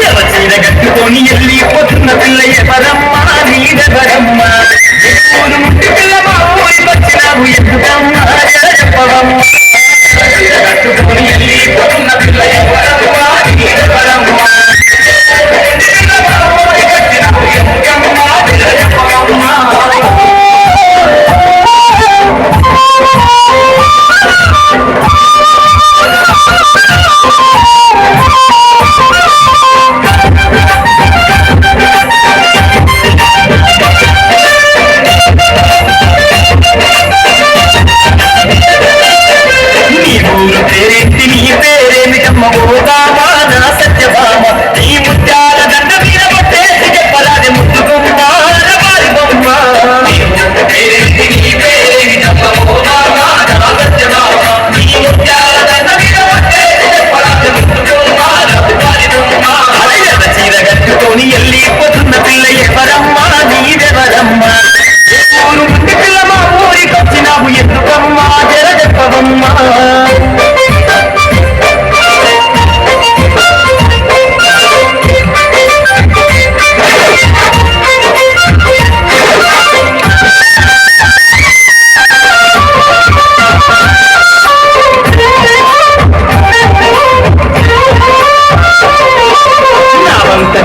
చీర కట్టుకొని వెళ్ళిపోతున్న పిల్ల ఎవరమ్మా నీదెవరమ్మా ఊరు ముట్టి పిల్ల మా ఊరికి వచ్చినావు ఎందుకమ్మా చెప్పవమ్మా చీర కట్టుకొని వెళ్ళిపోతున్న పిల్ల ఎవరమ్మా నీదెవరమ్మా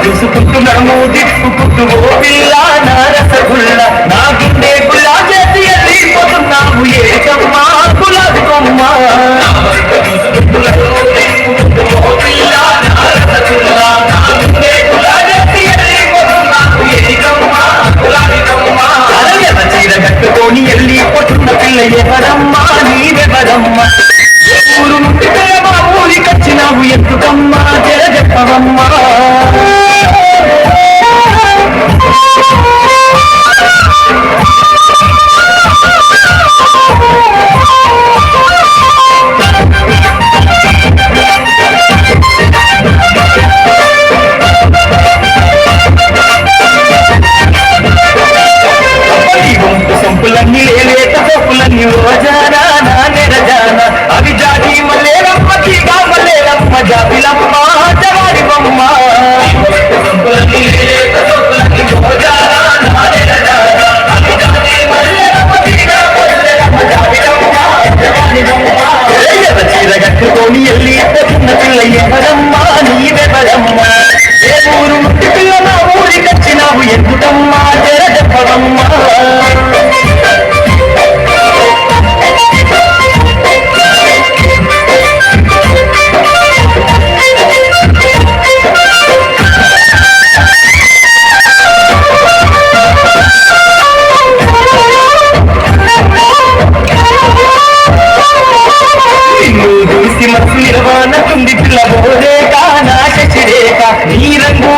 చూసుకుంటున్నాము దిప్పుకుంటూ ఓ పిల్ల నా రసగుల్ల నా గుండె గులా చేసి వెళ్ళిపోతున్నాము ఏకమ్మా గులాబీ కొమ్మ చీర కట్టుకొని వెళ్ళిపోతున్న పిల్ల ఎవరమ్మా నీవెవరమ్మా ఊరు ముట్టి పిల్ల మా ఊరికి వచ్చినావు ఎందుకమ్మా జర చెప్పవమ్మా సంపులన్నీ లేక సొప్పులన్నీ రోజానా నా నెరజాన అవి జాతి మల్లేరమ్మ తీగా మల్లేరమ్మ జాబిలమ్మ జవాడి బొమ్మ సంపులన్నీ లేక సొప్పులన్నీ రోజానా నా నెరజాన అవి జాతి మల్లేరమ్మ తీగా మల్లేరమ్మ జాబిలమ్మ జవాడి బొమ్మ చీర కట్టుకొని వెళ్ళిపోతున్న పిల్ల ఎవరమ్మా నీవెవరమ్మా ఏ ఊరు ముట్టి పిల్ల నా ఊరికి వచ్చినావు ఎందుకమ్మా జర చెప్పవమ్మా మనసు నిర్వాణకుంది పిల్ల బోరేక నా శశిరేఖ నీ రంగు